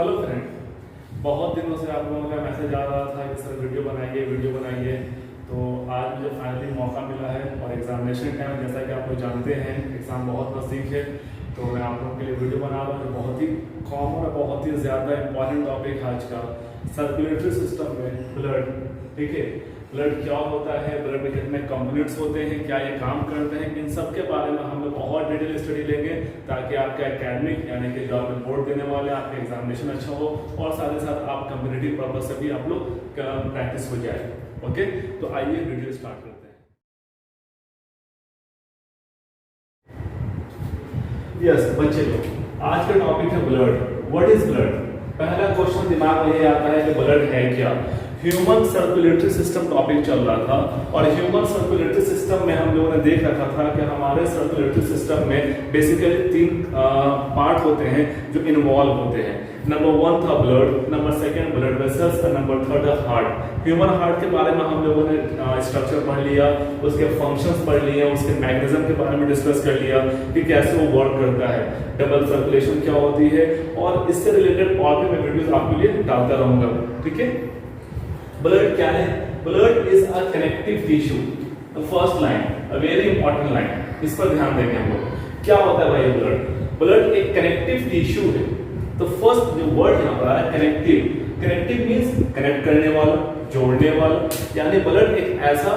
Hello friend, बहुत दिनों से आप लोगों का मैसेज आ रहा था कि सर वीडियो बनाइए। तो आज मुझे फाइनली मौका मिला है और एग्जामिनेशन टाइम, जैसा कि आप लोग जानते हैं, एग्ज़ाम बहुत नज़दीक है। तो मैं आप लोगों के लिए वीडियो बना रहा हूँ जो बहुत ही कॉमन और बहुत ही ज़्यादा इम्पॉर्टेंट टॉपिक आज का, सर्कुलेटरी सिस्टम में ब्लड। ठीक है, ब्लड क्या होता है, ब्लड में कितने कंपोनेंट्स होते हैं, क्या ये काम करते हैं, इन सब के बारे में हम लोग बहुत डिटेल स्टडी लेंगे ताकि आपका एकेडमिक यानी कि जॉब में बोर्ड देने वाले आपका एग्जामिनेशन अच्छा हो और साथ ही साथ आप कम्पिटिटिव पर्पज से भी आप लोग प्रैक्टिस हो जाए। ओके, तो आइए वीडियो स्टार्ट करते हैं। यस बच्चे लोग, आज का टॉपिक है ब्लड। What is blood? पहला क्वेश्चन दिमाग में ये आता है कि ब्लड है क्या। ह्यूमन सर्कुलेटरी सिस्टम टॉपिक चल रहा था और ह्यूमन सर्कुलेटरी सिस्टम में हम लोगों ने देख रखा था कि हमारे सर्कुलेटरी सिस्टम में बेसिकली 3 पार्ट होते हैं जो इन्वॉल्व होते हैं। नंबर 1 था ब्लड, नंबर 2 ब्लड वेसल्स और नंबर 3 हार्ट। ह्यूमन हार्ट के बारे में हम लोगों ने स्ट्रक्चर पढ़ लिया, उसके फंक्शंस पढ़ लिए, उसके मैकेनिज्म के बारे में डिस्कस कर लिया कि कैसे वो वर्क करता है, डबल सर्कुलेशन क्या होती है, और इससे रिलेटेड और भी मैं वीडियोस आपके लिए डालता रहूंगा। ठीक है, ब्लड क्या है? Blood is a connective tissue. The first line, a very important line, इस पर ध्यान देंगे हम लोग। क्या होता है भाई ब्लड? ब्लड एक कनेक्टिव टिश्यू है। तो फर्स्ट जो वर्ड यहाँ पर है कनेक्टिव। कनेक्टिव मींस कनेक्ट करने वाला, जोड़ने वाला, यानी ब्लड एक ऐसा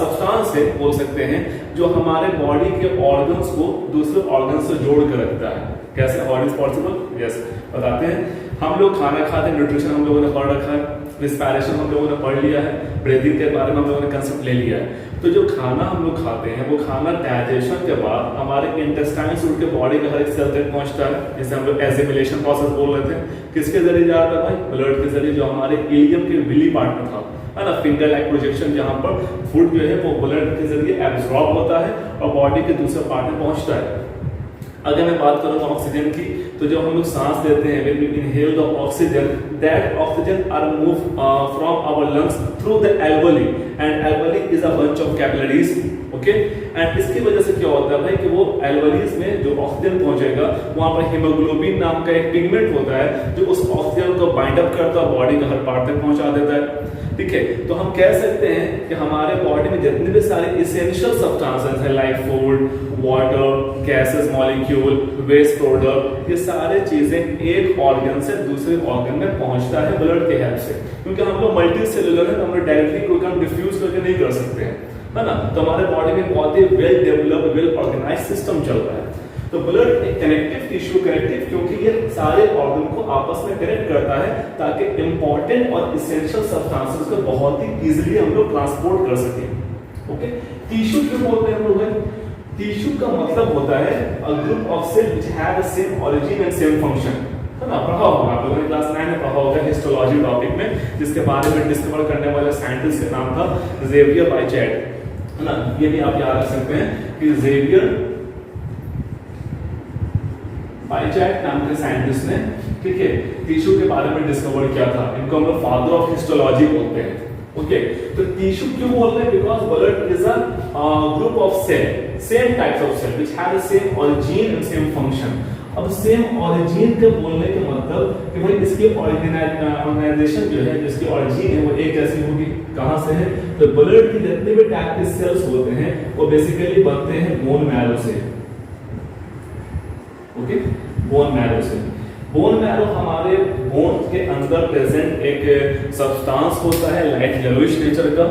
सब्सटेंस है, बोल सकते हैं, जो हमारे बॉडी के ऑर्गन्स को दूसरे ऑर्गन से जोड़ कर रखता है। कैसे? How is possible? यस, बताते हैं। हम लोग खाना खाते हैं, न्यूट्रिशन हम लोगों ने पढ़ रखा है, रिस्पायरेशन हम लोगों ने पढ़ लिया है, ब्रीदिंग के बारे में हम लोगों ने कंसेप्ट ले लिया है। तो जो खाना हम लोग खाते हैं वो खाना डाइजेशन के बाद हमारे इंटेस्टाइन से उठ के बॉडी के हर एक सेल तक पहुंचता है, जिसे हम लोग एसिमिलेशन प्रोसेस बोल रहे थे। किसके जरिए जाता है भाई? ब्लड के जरिए, जो हमारे इलियम के विली पार्ट में था, है ना, फिंगर लाइक प्रोजेक्शन, जहां पर फूड जो है वो ब्लड के जरिए एब्जॉर्ब होता है और बॉडी के दूसरे पार्ट में पहुंचता है। अगर मैं बात करूँ ऑक्सीजन की, तो जब हम लोग सांस लेते हैं, when we inhale the oxygen, that oxygen are moved from our lungs through the alveoli, and alveoli is a bunch of capillaries, okay? and इसकी वजह से क्या होता है भाई कि वो alveolis में जो ऑक्सीजन पहुंचेगा, वहां पर हीमोग्लोबिन नाम का एक पिगमेंट होता है जो उस ऑक्सीजन को बाइंड अप करता है, बॉडी के हर पार्ट तक पहुंचा देता है। ठीक है, तो हम कह सकते हैं कि हमारे बॉडी में जितने भी सारे इसेंशियल सब्सटेंसेस हैं, like food, water, gases, molecule, waste product, ये सारे चीजें एक ऑर्गन से दूसरे ऑर्गन में पहुंचता है ब्लड के हेल्प से। क्योंकि हम लोग मल्टी सेलुलर हैं, तो हम लोग डायरेक्टली कोई काम डिफ्यूज करके नहीं कर सकते हैं, है ना। तो हमारे बॉडी में बहुत ही well developed, well organise system चल रहा है। तो ब्लड एक कनेक्टिव टिश्यू, कनेक्टिव क्योंकि ये सारे ऑर्गन को आपस में कनेक्ट करता है ताकि इंपॉर्टेंट और इसेंशियल सब्सटेंसेस को बहुत ही इजीली हम लोग ट्रांसपोर्ट कर सकें। ओके, टिश्यू क्यों बोलते हैं हम लोग? टिश्यू का मतलब होता है a group of cell which have the same origin and same function, है ना। पढ़ा होगा आप लोगों ने, क्लास 9 में पढ़ा होगा हिस्टोलॉजी टॉपिक में, जिसके बारे में डिस्कवर करने वाले साइंटिस्ट का नाम था ज़ेवियर बाइचैट, है ना। ये भी आप याद रख सकते हैं कि ज़ेवियर बाइचैट नाम के साइंटिस्ट ने, ठीक है, टिश्यू के बारे में डिस्कवर किया था। इनको हम लोग फादर ऑफ हिस्टोलॉजी बोलते हैं। ओके, तो टिश्यू क्यों बोलते हैं? Because blood is a group of cell, same types of cell which have the same origin and same function. अब सेम ओरिजिन के बोलने के मतलब कि भाई इसकी ऑर्गेनाइजेशन जो है, जिसकी ओरिजिन है वो एक जैसी होगी। कहां से है? तो ब्लड के जितने भी टाइप के सेल्स होते हैं वो बेसिकली बनते हैं बोन मैरो से। ओके, बोन मैरो से। बोन मैरो हमारे बोन के अंदर प्रेजेंट एक सब्सटेंस होता है लाइट येलोइश नेचर का।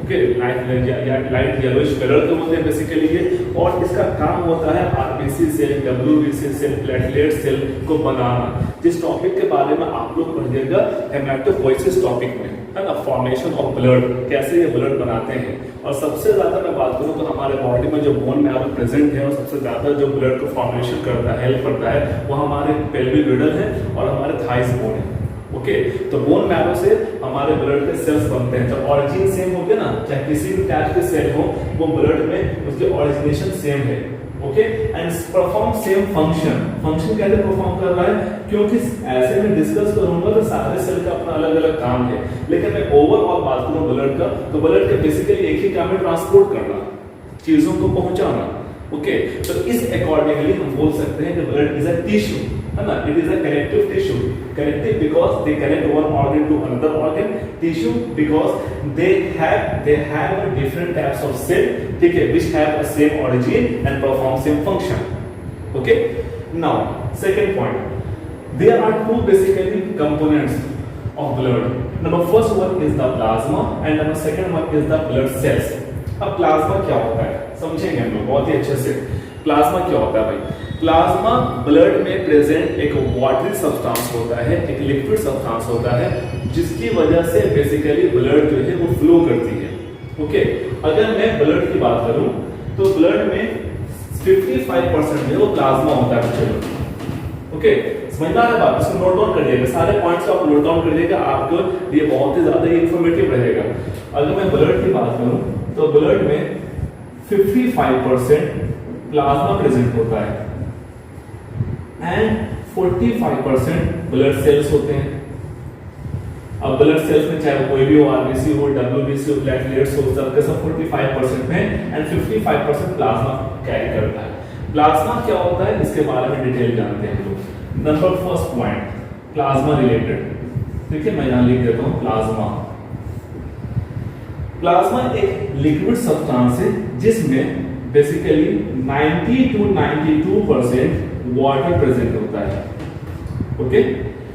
ओके, लाइट येलोइश कलर के होते हैं बेसिकली ये, और इसका काम होता है RBC cell, WBC cell, platelet cell को बनाना। जिस टॉपिक के बारे में आप लोग पढ़िएगा हेमेटोपोइसिस टॉपिक में, है ना, फॉर्मेशन ऑफ ब्लड, कैसे ये ब्लड बनाते हैं। और सबसे ज्यादा मैं बात करूं तो हमारे बॉडी में जो बोन मैरो प्रेजेंट है और सबसे ज्यादा जो ब्लड को फॉर्मेशन करता है, हेल्प करता है, वो हमारे पेल्विक रिडल है और हमारे थाइस बोन है। ओके, तो बोन मैरो से हमारे ब्लड के सेल्स बनते हैं। जब ऑरिजिन सेम हो गया ना, चाहे किसी भी टाइप के सेल हो, वो ब्लड में उसके ऑरिजिनेशन सेम है। Okay, and perform same function. Function कैसे परफॉर्म कर रहा है? क्योंकि ऐसे में डिस्कस करूंगा तो सारे सेल का अपना अलग अलग काम है, लेकिन मैं ओवरऑल बात करूं ब्लड का, तो ब्लड का बेसिकली एक ही काम है, ट्रांसपोर्ट करना, चीजों को पहुंचाना। ओके, तो इस अकॉर्डिंगली हम बोल सकते हैं कि ब्लड इज अ टिश्यू, है ना, it is a connective tissue. Connective because they connect one organ to another organ. Tissue because they have a different types of cell, ठीक है, which have a same origin and perform same function. Okay. Now second point, there are two basically components of blood. Number first one is the plasma and number second one is the blood cells. अब plasma क्या होता है समझेंगे हम लोग बहुत ही अच्छे से. प्लाज्मा क्या होता है भाई? प्लाज्मा ब्लड में प्रेजेंट एक वाटरी सब्सटेंस होता है, एक लिक्विड सब्सटेंस होता है, जिसकी वजह से बेसिकली ब्लड जो है वो फ्लो करती है. ओके, अगर मैं ब्लड की बात करूं तो ब्लड में 55% में वो प्लाज्मा होता है. चलो ओके, समझ में आ रहा है बात? इसको नोट डाउन कर लीजिएगा, सारे पॉइंट्स को आप नोट डाउन कर लीजिएगा, आपको ये बहुत ही ज्यादा इंफॉर्मेटिव रहेगा. अगर मैं ब्लड की बात करूं तो ब्लड में 55% प्लाज्मा प्रेजेंट होता है एंड 45% ब्लड सेल्स होते हैं. अब ब्लड सेल्स में चाहे कोई भी हो, आरबीसी हो, डब्ल्यूबीसी हो, प्लेटलेट्स हो, सबके सब 45% में एंड 55% प्लाज्मा कैरी करता है. प्लाज्मा क्या होता है इसके बारे में डिटेल जानते हैं हम लोग. Number first point plasma related, देखिए मैं यहां लिख देता हूं प्लाज्मा. प्लाज्मा एक लिक्विड सब्सटेंस है जिसमें बेसिकली 90 to 92% वाटर प्रेजेंट होता है. ओके,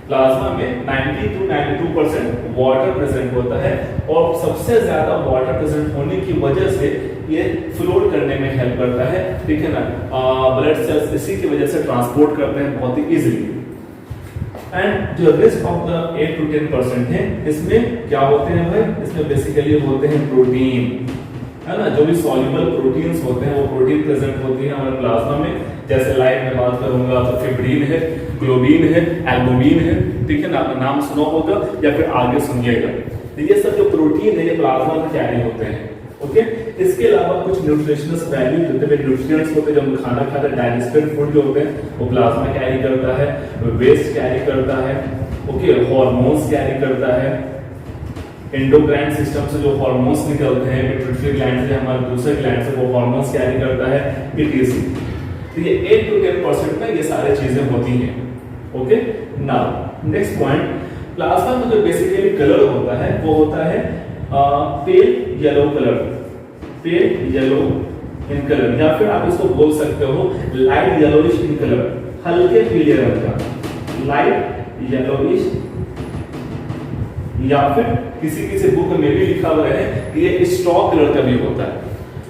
प्लाज्मा में 90 to 92% वाटर प्रेजेंट होता है और सबसे ज्यादा वाटर प्रेजेंट होने की वजह से ये फ्लोट करने में हेल्प करता है. ठीक है ना, ब्लड सेल्स इसी की वजह से ट्रांसपोर्ट करते हैं बहुत ही इजीली. एंड जो रेस्ट ऑफ द 8 to 10% है इसमें क्या होते हैं भाई? इसमें बेसिकली होते हैं प्रोटीन, है ना, जो भी सॉल्युबल प्रोटीन्स होते हैं वो प्रोटीन प्रेजेंट होती है हमारे प्लाज्मा में. जैसे लाइक में बात करूंगा तो फिब्रिन है, ग्लोबिन है, एल्बुमिन है. ठीक है ना, आपने नाम सुना होगा या फिर आगे सुनिएगा. तो ये सब जो प्रोटीन है ये प्लाज्मा में कैरी होते हैं. ओके, इसके अलावा कुछ न्यूट्रिशनल वैल्यू जितने भी न्यूट्रिएंट्स होते हैं जब हम खाना खाते हैं, डाइजेस्टेड फूड जो होते हैं वो प्लाज्मा कैरी करता है, वेस्ट कैरी करता है. ओके, हार्मोन्स कैरी करता है, एंडोक्राइन सिस्टम से जो हार्मोन्स निकलते हैं, पिट्यूटरी ग्लैंड से, हमारे दूसरे ग्लैंड से वो हार्मोन्स कैरी करता है, etc. तो ये 8 to 10% में ये सारी चीजें होती हैं. Okay, now next point, plasma में जो बेसिकली कलर होता है वो होता है pale yellow colour, pale yellow in colour, या फिर आप इसको बोल सकते हो लाइट येलोइश इन कलर, हल्के पीले रंग का, लाइट येलोइश. या फिर किसी किसी बुक में भी लिखा हुआ है कि ये स्ट्रॉ कलर का भी होता है.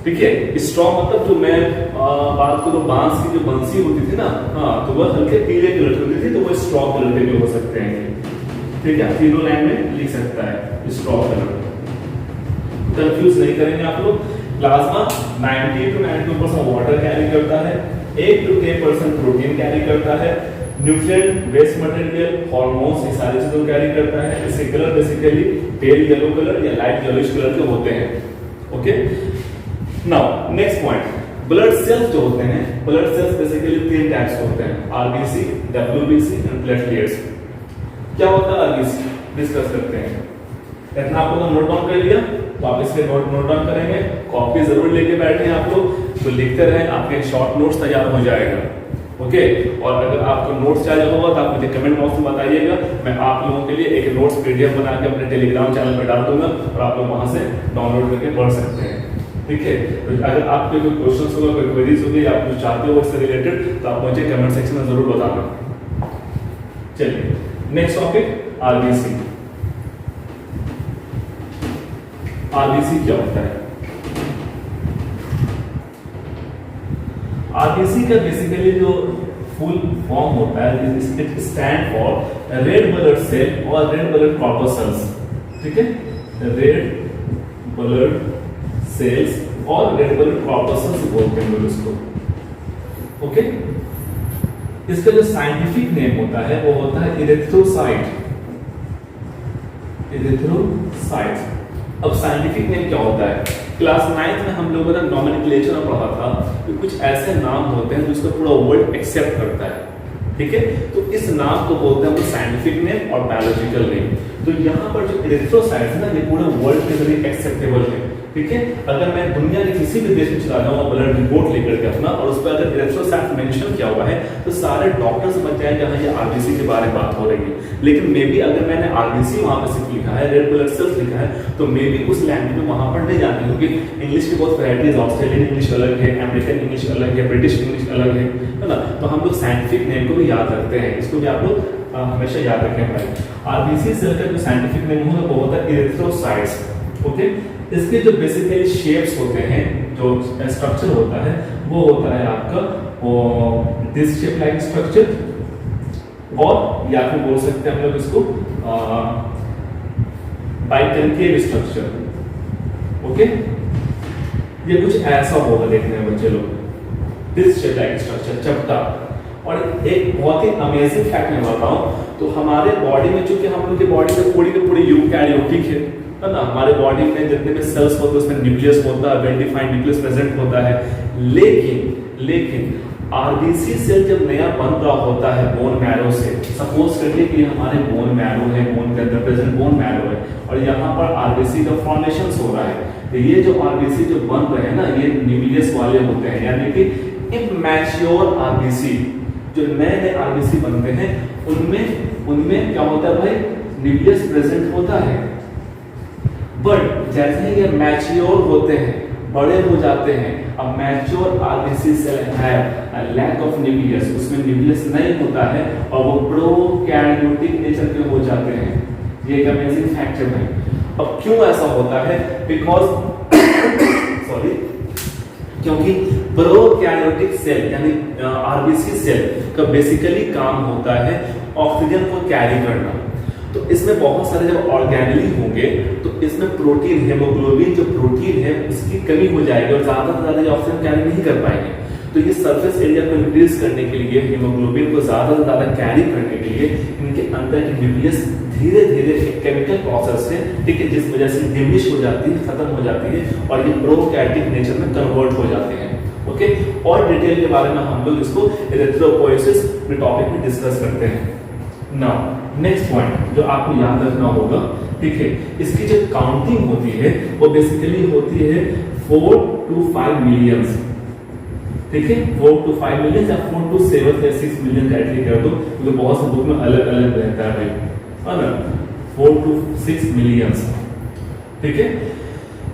ठीक है, स्ट्रॉ मतलब जो मैं बात करूं बांस की जो बंसी होती थी ना, हाँ, तो वह हल्के पीले कलर की होती थी, तो वो स्ट्रॉ कलर के भी हो सकते हैं. ठीक है, तीनों लाइन में लिख सकता है स्ट्रॉ कलर. कंफ्यूज नहीं करेंगे आप लोग. प्लाज्मा 90 to 92% वाटर कैरी करता है, 8 to 10% प्रोटीन कैरी करता है, न्यूट्रिएंट, वेस्ट मटेरियल, हार्मोन्स, ये सारी चीजें कैरी करता है. इसके colour basically pale yellow colour या लाइट येलोइश कलर के होते हैं. Okay, now next point, blood cells जो होते हैं, ब्लड सेल्स बेसिकली 3 टाइप्स के होते हैं, आरबीसी, डब्ल्यूबीसी एंड प्लेटलेट्स. क्या होता है आरबीसी, डिस्कस करते हैं. इतना आप लोग नोट डाउन कर लिया तो आप इसके नोट डाउन करेंगे, कॉपी जरूर लेके बैठे हैं आप लोग, तो लिखते रहें, आपके शॉर्ट नोट्स तैयार हो जाएगा. ओके, और अगर आपको नोट्स चाहिए होगा तो आप मुझे कमेंट बॉक्स में बताइएगा, मैं आप लोगों के लिए एक नोट्स पीडीएफ बना के अपने टेलीग्राम चैनल पर डाल दूंगा और आप लोग वहां से डाउनलोड करके पढ़ सकते हैं. ठीक है, तो अगर आपके कोई क्वेश्चंस होगा, कोई क्वेरीज होगी, आप कुछ चाहते हो उससे रिलेटेड, तो आप मुझे कमेंट सेक्शन में जरूर बताना. चलिए नेक्स्ट टॉपिक, आरबीसी. आरबीसी क्या होता है? आरबीसी का बेसिकली जो फुल फॉर्म होता है, it stand for red blood cell और रेड ब्लड कॉर्पस्कल्स. ठीक है, रेड ब्लड सेल्स और रेड ब्लड कॉर्पस्कल्स बोलते हैं लोग इसको. ओके, इसका जो साइंटिफिक नेम होता है वो होता है इरिथ्रोसाइट. इरिथ्रोसाइट. अब साइंटिफिक नेम क्या होता है? क्लास 9th में हम लोगों ने नॉमेनक्लेचर में पढ़ा था कि कुछ ऐसे नाम होते हैं जिसको पूरा वर्ल्ड एक्सेप्ट करता है. ठीक है, तो इस नाम को बोलते हैं साइंटिफिक नेम और बायोलॉजिकल नेम. तो यहाँ पर जो इरिथ्रोसाइट्स है ना, ये पूरे वर्ल्ड के लिए एक्सेप्टेबल है. ठीक है, अगर मैं दुनिया के किसी भी देश में चला जाऊंगा ब्लड रिपोर्ट लेकर के अपना और उस पर अगर इरेथ्रोसाइट मेंशन किया हुआ है तो सारे डॉक्टर समझ जाएंगे जहां ये आरबीसी के बारे में बात हो रही है। लेकिन मे बी अगर मैंने आरबीसी वहां पे सिर्फ लिखा है, रेड ब्लड सेल्स लिखा है, तो मे बी उस लैंग्वेज में वहां पर नहीं जानते, क्योंकि इंग्लिश की बहुत वैरायटीज, ऑस्ट्रेलियन इंग्लिश अलग है, अमेरिकन इंग्लिश अलग है, ब्रिटिश इंग्लिश अलग है ना। तो हम लोग साइंटिफिक नेम को भी याद रखते हैं, इसको भी आप लोग हमेशा याद रखें भाई। आरबीसी सेल का जो साइंटिफिक नेम होगा वो होता है इरेथ्रोसाइट्स। ओके, इसके जो बेसिकली शेप्स होते हैं, जो स्ट्रक्चर होता है वो होता है आपका दिस शेप लाइक स्ट्रक्चर, और या फिर बोल सकते हैं हम लोग इसको बाइकनकेव स्ट्रक्चर। ओके, ये कुछ ऐसा होगा देखने में बच्चे लोग, दिस शेप लाइक स्ट्रक्चर, चपटा। और एक बहुत ही अमेजिंग फैक्ट मैं बताऊं तो हमारे बॉडी में, चूंकि हम लोग की बॉडी में पूरी के पूरी यूकैरियोटिक है ना, हमारे बॉडी में जितने भी सेल्स होते हैं उसमें न्यूक्लियस होता है, वेल डिफाइंड न्यूक्लियस प्रेजेंट होता है। लेकिन आरबीसी सेल जब नया बन रहा होता है बोन मैरो से, सपोज करिए कि हमारे बोन मैरो है, बोन के अंदर प्रेजेंट बोन मैरो है और यहाँ पर आरबीसी का फॉर्मेशन हो रहा है, तो ये जो आरबीसी जो बन रहे हैं ना, ये न्यूक्लियस वाले होते हैं, यानी कि इमैच्योर आरबीसी, जो नए नए आरबीसी बनते हैं उनमें क्या होता है भाई, न्यूक्लियस प्रेजेंट होता है। बट जैसे ही ये मैच्योर होते हैं, बड़े हो जाते हैं, अब मैच्योर आरबीसी सेल है लैक ऑफ न्यूक्लियस, उसमें न्यूक्लियस नहीं होता है और वो प्रोकैरियोटिक नेचर के हो जाते हैं। ये एक अमेजिंग फैक्ट है भाई। अब क्यों ऐसा होता है, बिकॉज सॉरी, क्योंकि प्रोकैरियोटिक सेल यानी आरबीसी सेल का बेसिकली काम होता है ऑक्सीजन को कैरी करना। तो इसमें बहुत सारे जब ऑर्गेनेली होंगे तो इसमें प्रोटीन, हेमोग्लोबिन जो प्रोटीन है उसकी कमी हो जाएगी और ज्यादा से ज्यादा ऑक्सीजन कैरी नहीं कर पाएंगे। तो ये सरफेस एरिया को इंक्रीज करने के लिए, हेमोग्लोबिन को ज्यादा से ज्यादा कैरी करने के लिए इनके अंदर की न्यूक्लियस धीरे धीरे एक केमिकल प्रोसेस है, ठीक है, जिस वजह से डिमिनिश हो जाती है, खत्म हो जाती है और ये प्रोकैरियोटिक नेचर में कन्वर्ट हो जाते हैं। ओके, और डिटेल के बारे में हम लोग इसको इरेथ्रोपोइसिस के टॉपिक में डिस्कस करते हैं। नाउ नेक्स्ट पॉइंट जो आपको याद रखना होगा, ठीक है, इसकी जो काउंटिंग होती है वो बेसिकली होती है 4 to 5 मिलियंस, ठीक है, 4 to 5 मिलियंस या 4 to 7 या 6 मिलियन डायरेक्टली कर दो, क्योंकि बहुत से बुक में अलग अलग रहता है ना, 4 to 6 मिलियंस, ठीक है।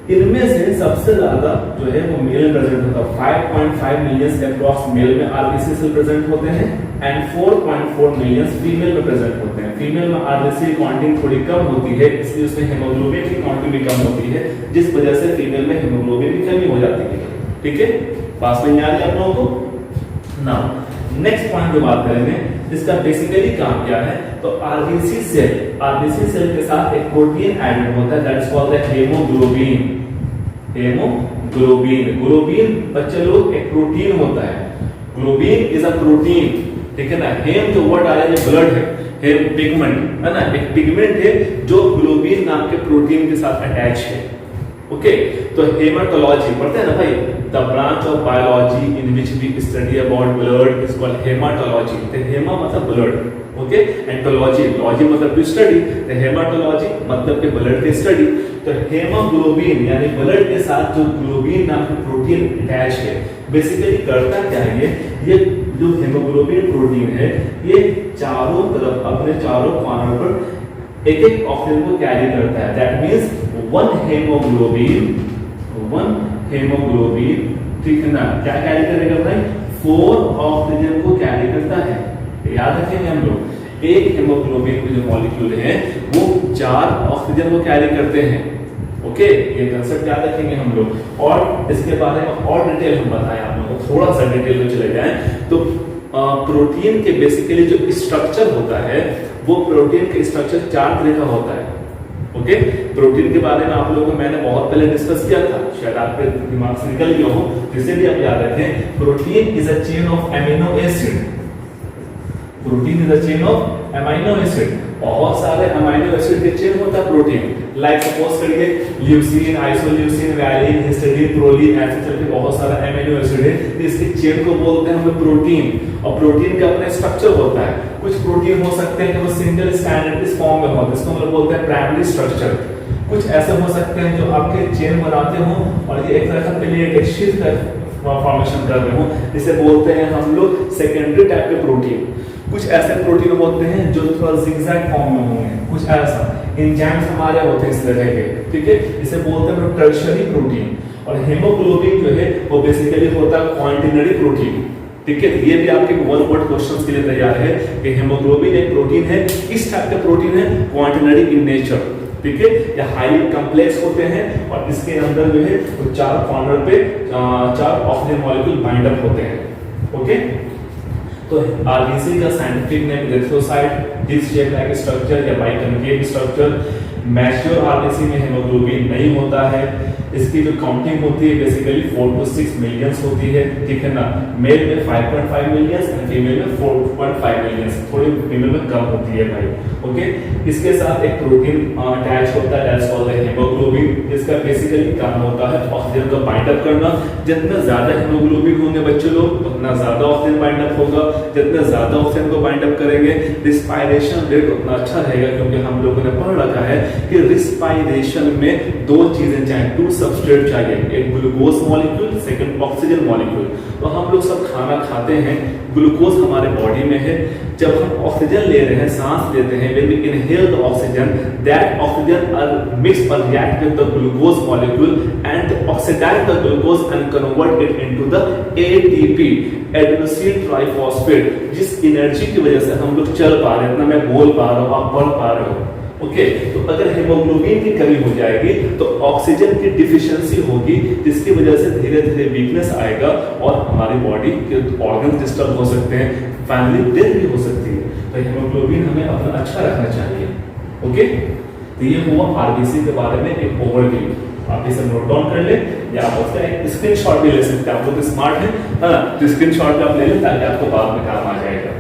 इनमें से सबसे ज्यादा जो है वो मेल प्रेजेंट होता है, 5.5 मिलियंस अप्रॉक्स मेल में आरबीसी सेल प्रेजेंट होते हैं एंड 4.4 मिलियंस फीमेल में प्रेजेंट होते हैं। फीमेल में आरबीसी काउंटिंग थोड़ी कम होती है, इसलिए उसमें हेमोग्लोबिन की काउंटिंग भी कम होती है, जिस वजह से फीमेल में हेमोग्लोबिन की कमी हो जाती है, ठीक है। पास में याद है आप लोगों को। नाउ नेक्स्ट पॉइंट जो बात करेंगे, इसका बेसिकली काम क्या है, तो आरबीसी सेल के साथ एक प्रोटीन एडेड होता है, that is called the haemoglobin. Globin बच्चे लोग एक प्रोटीन होता है, ग्लोबिन इज अ प्रोटीन, ठीक है ना। हेम जो वर्ड आया है ब्लड है, हेम पिगमेंट है ना, एक पिगमेंट है जो ग्लोबिन नाम के प्रोटीन के साथ अटैच है। ओके, तो हेमाटोलॉजी पढ़ते हैं ना भाई, the branch of biology in which we study about blood is called hematology. तो हेमा मतलब blood, okay, and tology, logy मतलब टू स्टडी, तो हेमाटोलॉजी मतलब के ब्लड की स्टडी। तो हेमोग्लोबिन यानी ब्लड के साथ जो ग्लोबिन नाम की प्रोटीन अटैच है, बेसिकली करता क्या है, ये जो हेमोग्लोबिन प्रोटीन है ये चारों तरफ अपने चारों कॉर्नर पर एक एक ऑक्सीजन को कैरी करता है। दैट मींस वन हेमोग्लोबिन, ठीक है ना, क्या कैरी करेगा भाई, 4 ऑक्सीजन को कैरी करता है। याद रखेंगे हम लोग, एक हेमोग्लोबिन के जो मॉलिक्यूल है वो 4 ऑक्सीजन को कैरी करते हैं। ओके, ये कंसेप्ट याद रखेंगे हम लोग। और इसके बारे में और डिटेल हम बताएं आप लोगों को, थोड़ा सा डिटेल में चले जाएं तो प्रोटीन के बेसिकली जो स्ट्रक्चर होता है वो प्रोटीन के स्ट्रक्चर 4 तरह का होता है। ओके, प्रोटीन के बारे में आप लोगों को मैंने बहुत पहले डिस्कस किया था, शायद आपके दिमाग से निकल गया हो, जिसे भी आप याद रखें। Protein is a chain of amino acid, protein is a chain of amino acid, बहुत सारे अमीनो एसिड के चेन होता है प्रोटीन। लाइक सपोज करिए leucine, isoleucine, valine, histidine, proline, ऐसे चलके बहुत सारा अमीनो एसिड है, तो इसके चेन को बोलते हैं हम लोग प्रोटीन। और प्रोटीन का अपना स्ट्रक्चर होता है, कुछ प्रोटीन हो सकते हैं कि वो सिंगल स्ट्रैंडेड इस फॉर्म में होते हैं, इसको हम लोग बोलते हैं प्राइमरी स्ट्रक्चर। कुछ ऐसे हो सकते हैं जो आपके चेन बनाते हो और ये एक तरह का प्लेट एक शीट का फॉर्मेशन कर रहे हो, जिसे बोलते हैं हम लोग सेकेंडरी टाइप के प्रोटीन। कुछ ऐसे प्रोटीन होते हैं जो थोड़ा जिगजैग फॉर्म में होंगे, कुछ ऐसा एंजाइम्स हमारे होते हैं इस तरह के, ठीक है, इसे बोलते हैं टर्शियरी प्रोटीन। और हेमोग्लोबिन जो है वो बेसिकली होता है क्वांटिनरी प्रोटीन, ठीक है। ये भी आपके वन वर्ड क्वेश्चंस के लिए तैयार है कि हेमोग्लोबिन एक प्रोटीन है, किस टाइप का प्रोटीन है, क्वांटिनरी इन नेचर, ठीक है, या हाईली कॉम्प्लेक्स होते हैं और इसके अंदर जो है वो 4 कॉर्नर पे 4 ऑक्सीजन मॉलिक्यूल बाइंड अप होते हैं, ओके। तो आरबीसी का scientific name erythrocyte, this shape like structure या बाइकनकेव स्ट्रक्चर। मैच्योर आरबीसी में हेमोग्लोबिन नहीं होता है, इसकी जो काउंटिंग होती है बेसिकली 4 to 6 मिलियंस होती है, ठीक है ना। मेल में 5.5 मिलियंस एंड फीमेल में 4.5 मिलियंस, थोड़ी फीमेल में कम होती है भाई, ओके। इसके साथ एक प्रोटीन अटैच होता है दैट्स कॉल्ड हीमोग्लोबिन। इसका बेसिकली काम होता है ऑक्सीजन को बाइंड अप करना। जितना ज्यादा हीमोग्लोबिन होंगे बच्चे लोग उतना ज्यादा ऑक्सीजन बाइंड अप होगा, जितना ज्यादा ऑक्सीजन को बाइंड अप करेंगे रिस्पायरेशन रेट उतना अच्छा रहेगा, क्योंकि हम लोगों ने पढ़ रखा है कि रिस्पायरेशन में 2 चीजें चाहिए, 2 सबस्ट्रेट चाहिए, एक glucose molecule, second oxygen molecule. तो हम लोग सब खाना खाते हैं, ग्लूकोज हमारे बॉडी में है, जब हम ऑक्सीजन ले रहे हैं, सांस लेते हैं, when we inhale the oxygen, that oxygen are mixed or react with the glucose molecule and oxidize the glucose and convert it into the ATP, adenosine triphosphate, जिस एनर्जी की वजह से हम लोग चल पा रहे हैं, इतना मैं बोल पा रहा हूँ, आप पढ़ पा रहे हो, ओके। तो अगर हेमोग्लोबिन की कमी हो जाएगी तो ऑक्सीजन की डिफिशियंसी होगी, जिसकी वजह से धीरे धीरे वीकनेस आएगा और हमारी बॉडी के ऑर्गन डिस्टर्ब हो सकते हैं, फाइनली डेथ भी हो सकती है। तो हेमोग्लोबिन हमें अपना अच्छा रखना चाहिए, ओके। तो ये हुआ आरबीसी के बारे में एक ओवरव्यू, आप इसे नोट डाउन कर ले या आप उसका एक स्क्रीनशॉट भी ले सकते हैं, आप लोग स्मार्ट हैं ना, तो स्क्रीनशॉट भी आप ले लें ताकि आपको बाद में काम आ जाएगा,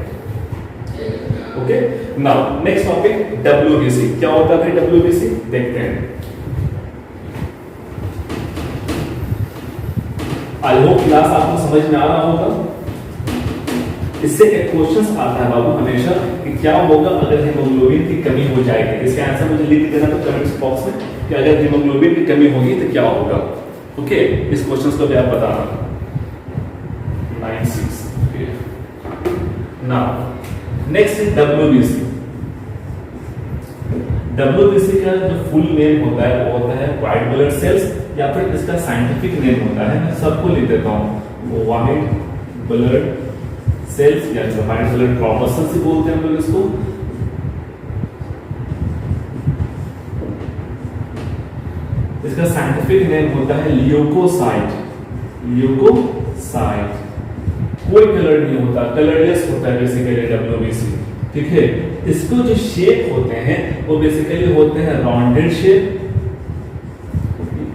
okay. Now next topic WBC. क्या होता है डब्ल्यूबीसी, देखते हैं। आई होप क्लास आपको समझ में आ रहा होगा। इससे एक क्वेश्चन आता है बाबू हमेशा कि क्या होगा अगर हीमोग्लोबिन की कमी हो जाएगी। इसका आंसर मुझे लिख देना तो कमेंट्स बॉक्स में कि अगर हीमोग्लोबिन की कमी होगी तो क्या होगा, ओके। इस क्वेश्चन को भी आप बताना। 96 now next is WBC. WBC का जो फुल नेम होता है वो होता है व्हाइट ब्लड सेल्स, या फिर इसका साइंटिफिक नेम होता है, मैं सबको लिख देता हूँ, व्हाइट ब्लड सेल्स या जो व्हाइट ब्लड क्रोमोसोम्स से बोलते हैं हम लोग इसको। इसका साइंटिफिक नेम होता है ल्यूकोसाइट। ल्यूकोसाइट कोई कलर नहीं होता, कलरलेस होता है बेसिकली डब्ल्यूबीसी, ठीक है। इसको जो शेप होते हैं वो बेसिकली होते हैं राउंडेड शेप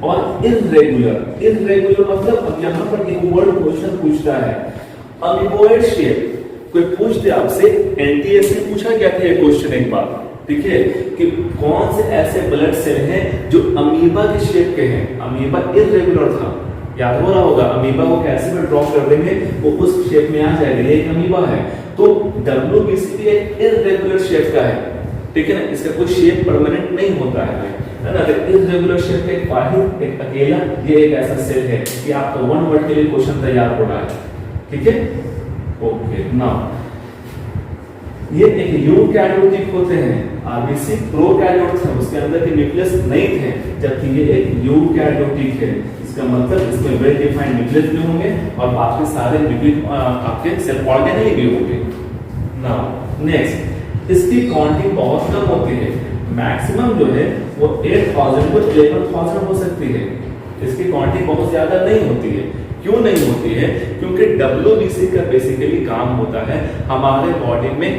और इररेगुलर। इररेगुलर मतलब अब यहां पर एक वर्ड क्वेश्चन पूछता है अमीबोइड शेप। कोई पूछ दे आपसे, एनटीएस में पूछा गया था ये क्वेश्चन एक बार, ठीक है, कि कौन से ऐसे ब्लड सेल हैं जो अमीबा के शेप के हैं। अमीबा इररेगुलर था, याद हो रहा होगा, अमीबा को कैसे में ड्रॉ कर देंगे वो उस शेप में आ जाएगा, ये एक अमीबा है। तो डब्ल्यूबीसी भी एक इररेगुलर शेप का है, ठीक है ना, इसका कोई शेप परमानेंट नहीं होता है ना। इररेगुलर शेप एक वाहिद एक अकेला ये एक ऐसा सेल है कि आपका 1 वर्ड के लिए क्वेश्चन तैयार हो रहा है, ठीक है, ओके। नाउ ये एक यूकैरियोटिक होते हैं, आरबीसी प्रोकैरियोट्स है, उसके अंदर के न्यूक्लियस नहीं थे, जबकि ये एक यूकैरियोटिक है। इसका मतलब इसमें वेल डिफाइंड न्यूक्लियस भी होंगे और बाकी सारे न्यूक्लियस आपके सेल ऑर्गेनेल भी होंगे। नाउ नेक्स्ट, इसकी काउंटिंग बहुत कम होती है, मैक्सिमम जो है वो 8000 को 11,000 हो सकती है। इसकी काउंटिंग बहुत ज्यादा नहीं होती है। क्यों नहीं होती है? क्योंकि डब्ल्यूबीसी का बेसिकली काम होता है हमारे बॉडी में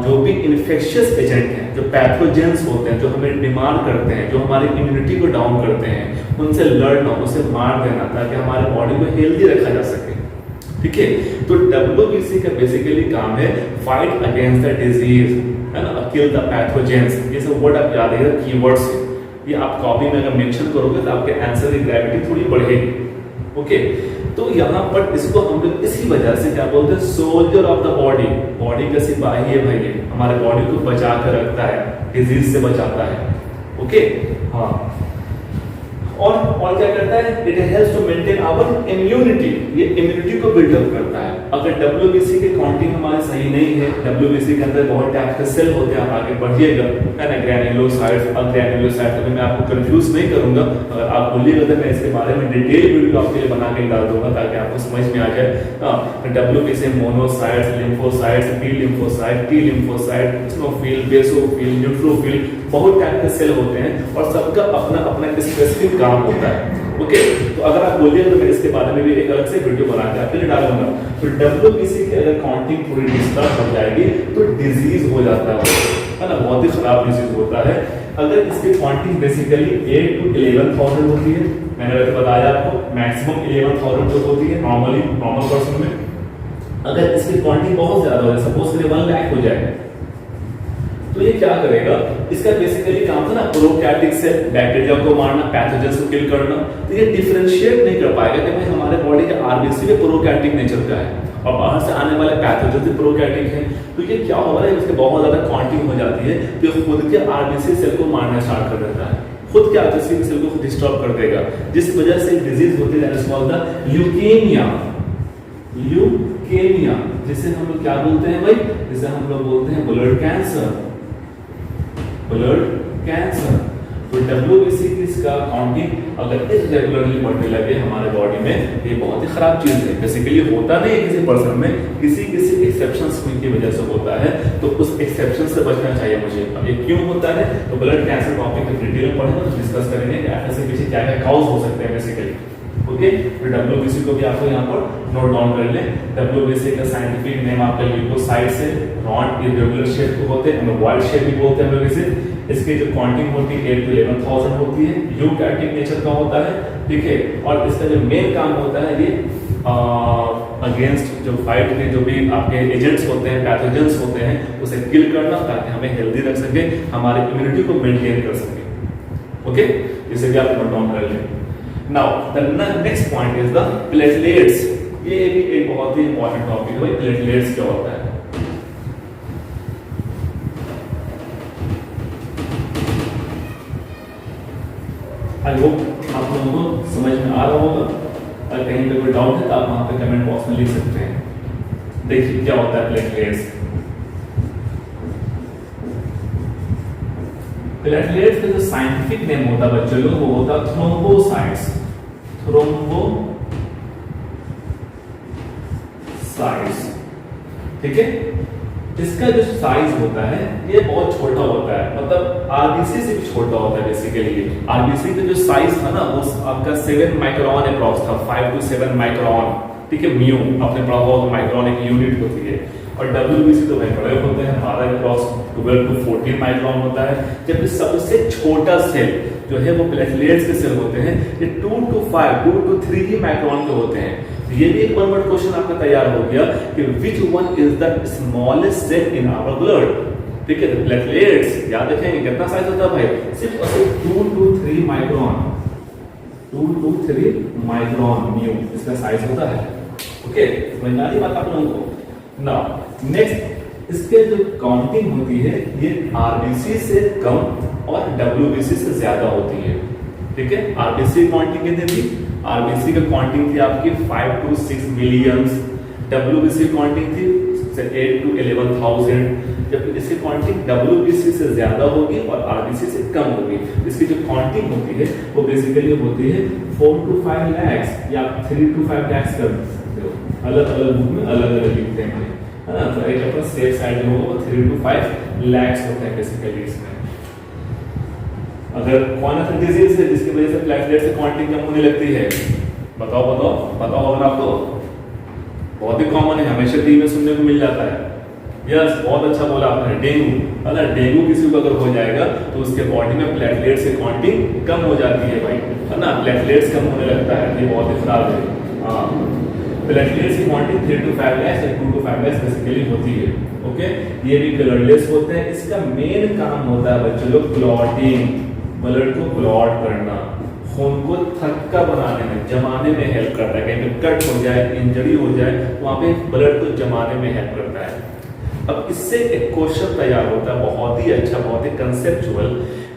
जो भी इन्फेक्शियस एजेंट हैं, जो पैथोजेंस होते हैं, जो हमें डिमांड करते हैं, जो हमारी इम्यूनिटी को डाउन करते हैं, उनसे लड़ना, उसे मार देना, ताकि हमारे बॉडी को हेल्दी रखा जा सके, ठीक है। तो डब्ल्यूबीसी का बेसिकली काम है फाइट अगेंस्ट द डिजीज, है ना, किल द पैथोजेंस। ये सब वर्ड आप याद रखिए, कीवर्ड्स है, ये आप कॉपी में अगर मेंशन करोगे तो आपके आंसर की ग्रेविटी थोड़ी बढ़ेगी, ओके। तो यहाँ पर इसको हम लोग इसी वजह से क्या बोलते हैं, soldier of the body. Body का सिपाही है भाई, हमारे बॉडी को बचा कर रखता है, डिजीज से बचाता है, ओके हाँ। और क्या करता है, it helps to maintain our immunity, ये इम्यूनिटी को बिल्डअप करता है। अगर WBC के काउंटिंग हमारे सही नहीं है, WBC के अंदर बहुत टाइप के सेल होते हैं, आप आगे बढ़िएगा है ना, ग्रैन्युलोसाइट्स, अग्रैन्युलोसाइट्स, मैं आपको कंफ्यूज नहीं करूंगा, अगर आप बोलिएगा तो मैं इसके बारे में डिटेल वीडियो आपके लिए बना के डाल दूंगा ताकि आपको समझ में आ जाए। WBC monocytes, lymphocytes, B lymphocyte, T lymphocyte, eosinophil, basophil, neutrophil, बहुत टाइप के सेल होते हैं और सबका अपना अपना स्पेसिफिक काम होता है। ओके तो अगर आप बोलिए तो मैं इसके बारे में भी एक अलग से वीडियो बना के आपके लिए डालूंगा। तो WBC की अगर काउंटिंग थोड़ी डिस्टर्ब हो जाएगी तो डिजीज हो जाता है ना, बहुत ही खराब डिजीज होता है। अगर इसकी काउंटिंग बेसिकली 8 to 11,000 होती है, मैंने वैसे बताया आपको मैक्सिमम 11,000 तो होती है नॉर्मल पर्सन में। अगर इसकी काउंटिंग बहुत ज्यादा हो जाए, सपोज करिए 1 लाख हो जाए, तो ये क्या करेगा, इसका बेसिकली काम था ना प्रोकैरियोटिक सेल, बैक्टीरिया को मारना, पैथोजेंस को किल करना। तो ये डिफरेंशिएट नहीं कर पाएगा कि भाई हमारे बॉडी के आरबीसी में प्रोकैरियोटिक नेचर का है और बाहर से आने वाले पैथोजेंस भी प्रोकैरियोटिक है। तो ये क्या हो रहा है, इसके बहुत ज्यादा क्वांटिटी हो जाती है तो ये खुद के आरबीसी सेल को मारना स्टार्ट कर देता है, खुद के आरबीसी सेल को खुद डिस्टर्ब कर देगा, जिस वजह से डिजीज होती है that is called the leukaemia. Leukaemia जिसे हम लोग क्या बोलते हैं भाई, जिसे हम लोग बोलते हैं ब्लड कैंसर, ब्लड कैंसर। तो WBC की इसका काउंटिंग अगर इरेगुलरली बढ़ने लगे हमारे बॉडी में, ये बहुत ही खराब चीज है। बेसिकली होता नहीं है किसी पर्सन में, किसी एक्सेप्शंस की वजह से होता है, तो उस एक्सेप्शन से बचना चाहिए मुझे। अब ये क्यों होता है, तो ब्लड कैंसर टॉपिक में डिटेल में पढ़ेंगे तो डिस्कस करेंगे कि ऐसे पीछे क्या क्या काउज हो सकते हैं बेसिकली। ओके तो WBC को भी आपको यहाँ पर नोट डाउन कर लें। WBC का साइंटिफिक नेम आपका ल्यूकोसाइट्स है, नॉन इरेगुलर शेप के होते हैं, वाइड शेप भी बोलते हैं हम लोग इसे। इसकी जो काउंटिंग होती है 8 to 11,000 होती है, यूकैरियोटिक नेचर का होता है, ठीक है। और इसका जो मेन काम होता है ये अगेंस्ट जो फाइट के जो भी आपके एजेंट्स होते हैं, पैथोजेंस होते हैं, उसे किल करना ताकि हमें हेल्दी रख सके, हमारे इम्यूनिटी को मेंटेन कर सके। ओके इसे भी आप नोट डाउन कर लें। Now the next point is the platelets। ये भी एक बहुत ही इंपॉर्टेंट टॉपिक है, प्लेटलेट्स क्या होता है। आई होप आप लोगों को समझ में आ रहा होगा, अगर कहीं पे कोई डाउट है तो आप वहां पे कमेंट बॉक्स में लिख सकते हैं। देखिए क्या होता है प्लेटलेट्स। प्लेटलेट्स का जो साइंटिफिक नेम होता है बच्चों लोग, वो होता है थ्रोम्बोसाइट्स। थ्रोम्बोसाइट्स, ठीक है। इसका जो साइज होता है ये बहुत छोटा होता है, मतलब आरबीसी से भी छोटा होता है बेसिकली। आरबीसी का जो साइज था ना वो आपका 7 माइक्रोन अप्रॉक्स था, 5 to 7 माइक्रोन, ठीक है। म्यू आपने पढ़ा होगा, माइक्रोन एक यूनिट होती है। और WBC तो भाई बड़े होते हैं, हमारा अप्रॉक्स 12 to 14 माइक्रोन होता है। जबकि सबसे छोटा सेल जो है वो प्लेटलेट्स के सेल होते हैं, ये 2 to 3 ही माइक्रोन के होते हैं। ये भी एक वन वर्ड क्वेश्चन आपका तैयार हो गया कि which one is the smallest cell in our blood, ठीक है। तो प्लेटलेट्स याद रखेंगे कितना साइज होता है भाई, सिर्फ और सिर्फ 2 to 3 micron, 2 to 3 micron mu इसका साइज होता है। ओके समझ आ रही बात आप लोगों को। नाउ नेक्स्ट इसके जो काउंटिंग होती है ये आरबीसी से कम और WBC से ज्यादा होती है, ठीक है। आरबीसी काउंटिंग कितनी थी, आरबीसी का काउंटिंग थी आपकी 5 to 6 मिलियंस, WBC काउंटिंग थी 8 to 11,000। जबकि इसकी काउंटिंग WBC से ज्यादा होगी और आरबीसी से कम होगी। इसकी जो काउंटिंग होती है वो बेसिकली होती है 4 to 5 lakhs या 3 to 5 lakhs कर सकते हो, अलग अलग बुक में अलग अलग लिखते हैं, है ना। तो एक अपना सेफ साइड में होगा 3 to 5 lakhs होता है बेसिकली इसमें। अगर कौन सा डिजीज है जिसकी वजह से प्लेटलेट से क्वांटिटी कम होने लगती है, बताओ अगर आपको, बहुत ही कॉमन है, हमेशा टीवी में सुनने को मिल जाता है। यस बहुत अच्छा बोला आपने, डेंगू। अगर डेंगू किसी को अगर हो जाएगा तो उसके बॉडी में प्लेटलेट्स की क्वांटिटी कम हो जाती है भाई, है ना। प्लेटलेट्स कम होने लगता है, ये बहुत ही खराब है। हाँ प्लेटलेट्स की क्वांटिटी 3 to 5 lakhs या 2 to 5 lakhs बेसिकली होती है। ओके ये भी कलरलेस होते हैं। इसका मेन काम होता है बच्चों लोग क्लॉटिंग, ब्लड को क्लॉट करना, खून को थक्का बनाने में, जमाने में हेल्प करता है। कहीं पे कट हो जाए, इंजरी हो जाए तो वहां पे ब्लड को जमाने में हेल्प करता है। अब इससे एक क्वेश्चन तैयार होता है बहुत ही अच्छा, बहुत ही कंसेप्चुअल,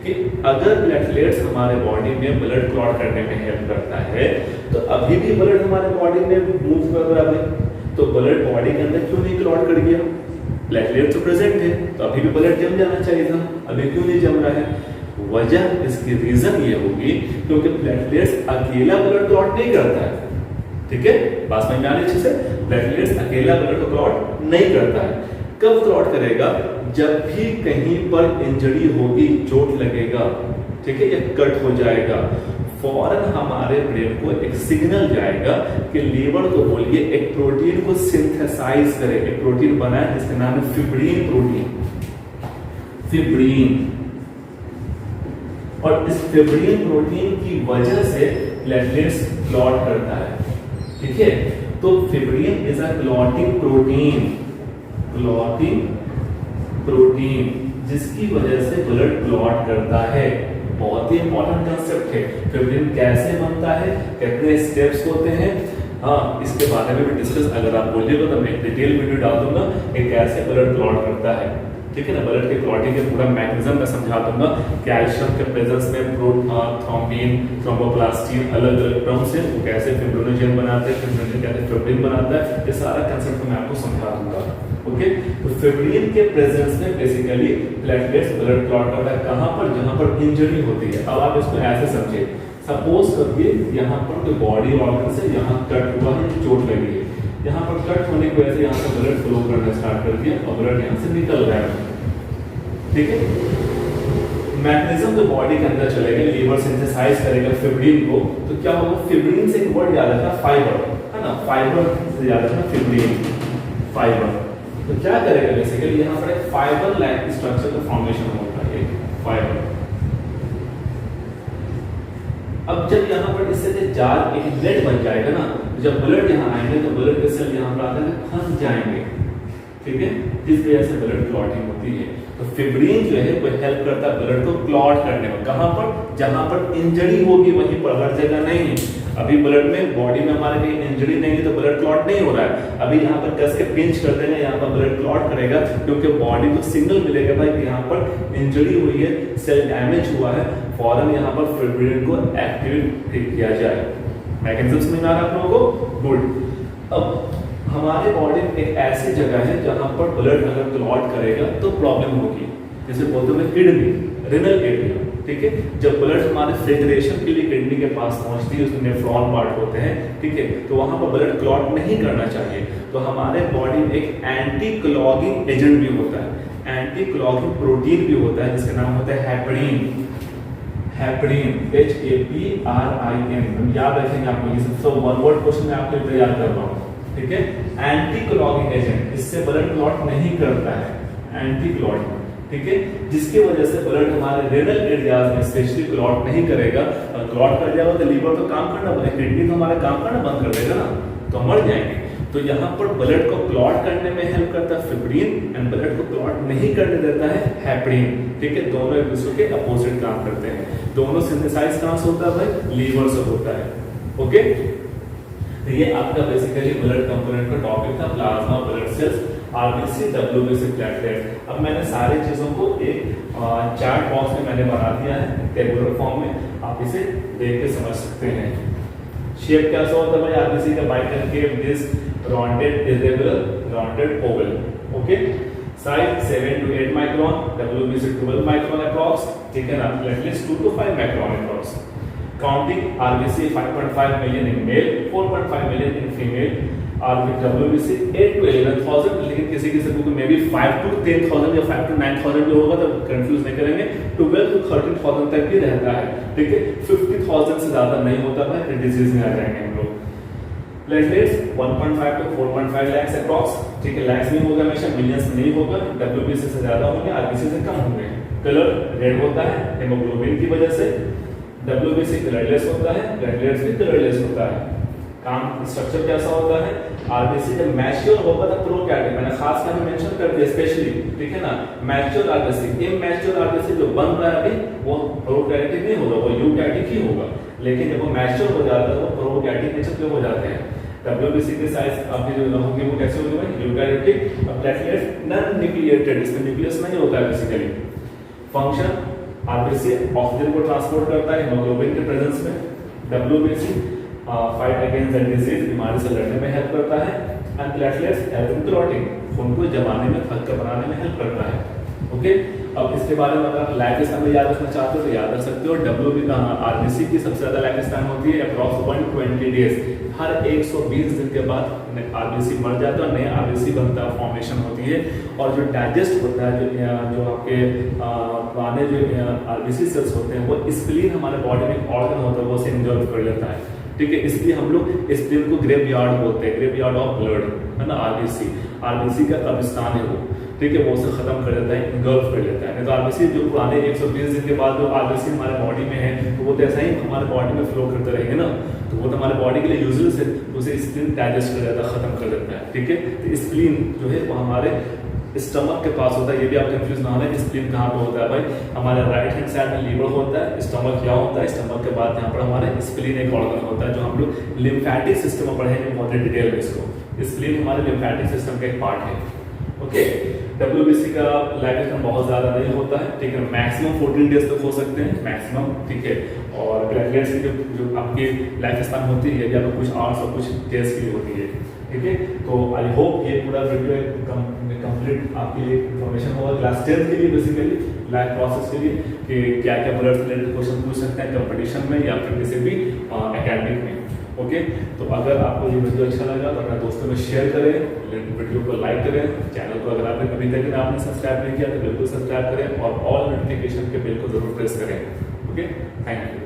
कि अगर प्लेटलेट्स हमारे बॉडी में ब्लड क्लॉट करने में हेल्प करता है तो अभी भी ब्लड हमारे बॉडी में मूव कर रहा है, तो ब्लड बॉडी के अंदर क्यों नहीं क्लॉट कर गया? प्लेटलेट तो प्रेजेंट है तो अभी भी ब्लड जम जाना चाहिए था, अभी क्यों नहीं जम रहा है? वजह, इसकी रीजन ये होगी क्योंकि प्लेटलेट्स अकेला ब्लड क्लॉट नहीं करता है। ठीक है, बात समझ में आ रही है अच्छे से? प्लेटलेट्स अकेला ब्लड को क्लॉट नहीं करता है। कब क्लॉट करेगा? जब भी कहीं पर इंजरी होगी, चोट लगेगा, ठीक है, या कट हो जाएगा, फौरन हमारे ब्रेन को एक सिग्नल जाएगा कि लीवर को बोलिए एक प्रोटीन को सिंथेसाइज करे, एक प्रोटीन बनाए जिसका नाम है फिब्रिन प्रोटीन। फिब्रिन, और इस फिब्रिन प्रोटीन की वजह से प्लेटलेट्स क्लॉट करता है। ठीक है, तो fibrin is a clotting protein, clotting protein, जिसकी वजह से ब्लड क्लॉट करता है। बहुत ही इंपॉर्टेंट कंसेप्ट है। फिब्रिन कैसे बनता है, कितने स्टेप्स होते हैं, हाँ, इसके बारे में भी डिस्कस अगर आप बोलिएगा तो मैं डिटेल वीडियो डाल दूंगा कि कैसे ब्लड क्लॉट करता है। ठीक है ना, ब्लड के क्लॉटिंग के पूरा मैकेनिज्म मैं समझा दूंगा। कैल्शियम के प्रेजेंस में थ्रोम्बिन, थ्रोम्बोप्लास्टिन अलग अलग टर्म से वो कैसे फिब्रिनोजन बनाते हैं, फिब्रिनोजन कैसे फिब्रिन बनाता है, ये सारा कंसेप्ट मैं आपको समझा दूंगा। ओके, तो फिब्रिन के प्रेजेंस में बेसिकली प्लेटलेट्स ब्लड क्लॉट करता है। कहां पर? जहां पर इंजरी होती है। अब आप इसको ऐसे समझिए, सपोज करिए यहाँ पर कोई बॉडी ऑर्गन से यहाँ कट हुआ है, चोट लगी है, यहाँ पर कट होने की वजह से यहाँ से ब्लड फ्लो करना स्टार्ट कर दिया और ब्लड यहाँ से निकल रहा है। ठीक है, मैकेनिज्म तो बॉडी के अंदर चलेगा, लीवर सिंथेसाइज करेगा फिब्रिन को, तो क्या होगा? फिब्रिन से एक वर्ड याद रखना, फाइबर, है ना, फाइबर से याद रखना फिब्रिन, फाइबर। तो क्या करेगा? बेसिकली यहाँ पर एक फाइबर लाइक स्ट्रक्चर का फॉर्मेशन होता है, एक फाइबर। अब जब यहाँ पर इससे जार एक ब्लड बन जाएगा ना, जब ब्लड यहाँ आएंगे तो ब्लड के सेल यहाँ पर आकर फंस जाएंगे। ठीक है, जिस वजह से ब्लड क्लॉटिंग होती है। तो फिब्रिन जो है वो हेल्प करता है ब्लड को क्लॉट करने में। कहां पर? जहां पर इंजरी होगी वहीं पर, हर जगह नहीं है। अभी ब्लड में, बॉडी में हमारे कहीं इंजरी नहीं है तो ब्लड क्लॉट नहीं हो रहा है। अभी यहाँ पर कस के पिंच कर देंगे, यहाँ पर ब्लड क्लॉट करेगा क्योंकि बॉडी को सिग्नल मिलेगा भाई कि यहाँ पर इंजरी हुई है, सेल डैमेज हुआ है, फौरन यहाँ पर फिब्रिन को एक्टिवेट किया जाए। मैकेनिज्म समझ में आ रहा है आप लोगों को? गुड। अब हमारे बॉडी में एक ऐसी जगह है जहां पर ब्लड अगर क्लॉट करेगा तो प्रॉब्लम होगी, जैसे बोलते हैं किडनी, रिनल एरिया। ठीक है, जब ब्लड हमारे फिल्ट्रेशन के लिए किडनी के पास पहुंचती है, उसमें नेफ्रॉन पार्ट होते हैं, ठीक है, तो वहां पर ब्लड क्लॉट नहीं करना चाहिए। तो हमारे बॉडी में एक एंटी क्लॉगिंग एजेंट भी होता है, एंटी क्लॉगिंग प्रोटीन भी होता है जिसका नाम होता है हेपरिन। हेपरिन, HAPRIN, हम याद रखेंगे आपको, ये सब वन वर्ड क्वेश्चन मैं आपके लिए तैयार कर रहा हूँ। ठीक है, एंटी क्लॉगिंग एजेंट, इससे ब्लड क्लॉट नहीं करता है, एंटी क्लॉट। ठीक है, जिसकी वजह से ब्लड हमारे रेनल एरियाज में स्पेशली क्लॉट नहीं करेगा। और क्लॉट कर जाएगा तो लीवर तो काम करना बंद, किडनी तो हमारा काम करना बंद कर देगा ना, तो मर जाएंगे। तो यहाँ पर ब्लड को क्लॉट करने में हेल्प करता है फिब्रिन, एंड ब्लड को क्लॉट नहीं करने देता है हेपरिन। ठीक है, दोनों एक दूसरे के अपोजिट काम करते हैं। दोनों सिंथेसाइज कहां से होता है भाई? लीवर से होता है। ओके, तो ये आपका बेसिकली ब्लड कंपोनेंट का टॉपिक था, plasma, blood cells, RBC, WBC, platelet. अब मैंने सारी चीजों को एक चार्ट बॉक्स में मैंने बना दिया है टेबुलर फॉर्म में, आप इसे देख के समझ सकते हैं। शेप कैसा होता है भाई आरबीसी का? Biconcave disc, rounded, irregular, rounded, oval. Okay, size 7 to 8 micron, WBC 12 micron approx. ठीक है ना, platelets 2 to 5 micron approx. Counting RBC 5.5 million in male, 4.5 million in female, WBC 8 to 11,000, लेकिन किसी किसी बुक में भी 5 to 10,000 या 5 to 9,000 भी होगा, तो कंफ्यूज नहीं करेंगे। 12 to 13,000 तक भी रहता है। ठीक है, 50,000 से ज्यादा नहीं होता है, फिर डिजीज में आ जाएंगे हम लोग। Platelets 1.5 to 4.5 lakhs approx. ठीक है, लैक्स नहीं होगा हमेशा, मिलियंस में नहीं होगा। WBC से ज्यादा होंगे, RBC से कम होंगे। कलर रेड होता है हेमोग्लोबिन की वजह से। WBC कलरलेस होता है, प्लेटलेट्स भी कलरलेस होता है। काम स्ट्रक्चर कैसा होता है? RBC जब मैच्योर होगा तो प्रोकैरियोट, मैंने खास करके मेंशन कर दिया स्पेशली। ठीक है ना, मैच्योर RBC, इमैच्योर RBC जो बन रहा है अभी वो प्रोकैरियोटिक नहीं होगा, वो यूकैरियोटिक ही होगा। लेकिन जब वो मैच्योर हो जाता है वो प्रोकैरियोटिक नेचर के हो जाते हैं। WBC की साइज आपकी जो होगी वो कैसे होगी भाई, यूकैरियोटिक। और प्लेटलेट्स नॉन न्यूक्लिएटेड, इसमें न्यूक्लियस नहीं होता है बेसिकली। फंक्शन आरबीसी ऑक्सीजन को ट्रांसपोर्ट करता है हीमोग्लोबिन के प्रेजेंस में। WBC fight against the disease, बीमारी से लड़ने में हेल्प करता है। And platelets help in clotting, खून को जमाने में, थक्का बनाने में हेल्प करता है। ओके, अब इसके बारे में अगर आप लाइफ स्पैन में याद रखना चाहते हो तो याद रख सकते हो। WB का आरबीसी की सबसे ज्यादा लाइफ स्पैन होती है अप्रॉक्स 120 डेज। हर 120 दिन के बाद आरबीसी मर जाता है, नया आरबीसी बनता है, फॉर्मेशन होती है। और जो डाइजेस्ट होता है, जो आपके पुराने जो आरबीसी सेल्स होते हैं, वो स्प्लीन हमारे बॉडी में ऑर्गन होता है, वो उसे एंजॉय कर लेता है। ठीक है, इसलिए हम लोग स्प्लीन को ग्रेवयार्ड बोलते हैं, ग्रेवयार्ड ऑफ ब्लड, है ना। आरबीसी का कब्रिस्तान है वो। ठीक है, वो उसे खत्म कर देता है, इंगल्फ कर लेता है। नहीं तो आरबीसी जो पुराने 120 दिन के बाद जो आरबीसी हमारे बॉडी में है, तो वो तो ऐसा ही हमारे बॉडी में फ्लो करते रहेंगे ना, तो वो तो हमारे बॉडी के लिए यूजलेस है, उसे स्प्लीन डाइजेस्ट कर देता है, खत्म कर देता है। ठीक है, तो स्प्लीन जो है वो हमारे स्टमक के पास होता है। ये भी आप कंफ्यूज ना होना, स्प्लीन कहाँ पे होता है भाई, हमारे राइट हैंड साइड में लीवर होता है, स्टमक क्या होता है, स्टमक के बाद यहाँ पर हमारे स्प्लीन एक ऑर्गन होता है, जो हम लोग लिम्फेटिक सिस्टम में पढ़ेंगे बहुत डिटेल में इसको। स्प्लीन हमारे लिम्फेटिक सिस्टम का एक पार्ट है। ओके, WBC का लाइफ स्पैन बहुत ज्यादा नहीं होता है, ठीक है, मैक्सिमम 14 डेज तक हो सकते हैं मैक्सिमम। ठीक है, और प्लेटलेट्स की जो आपकी लाइफ स्पैन होती है, ये आपको कुछ आवर्स और कुछ डेज की होती है। ठीक है, तो आई होप ये पूरा वीडियो कंप्लीट आपके लिए इन्फॉर्मेशन होगा क्लास 10 के लिए, बेसिकली लाइफ प्रोसेस के लिए, कि क्या क्या ब्लड से रिलेटेड क्वेश्चन पूछ सकते हैं कंपटीशन में या फिर किसी भी एकेडमिक में। ओके, तो अगर आपको ये वीडियो अच्छा लगा तो अपने दोस्तों में शेयर करें, वीडियो को लाइक करें, चैनल को अगर आपने अभी तक आपने सब्सक्राइब नहीं किया तो बिल्कुल सब्सक्राइब करें और ऑल नोटिफिकेशन के बिल को जरूर प्रेस करें। Okay, thank you.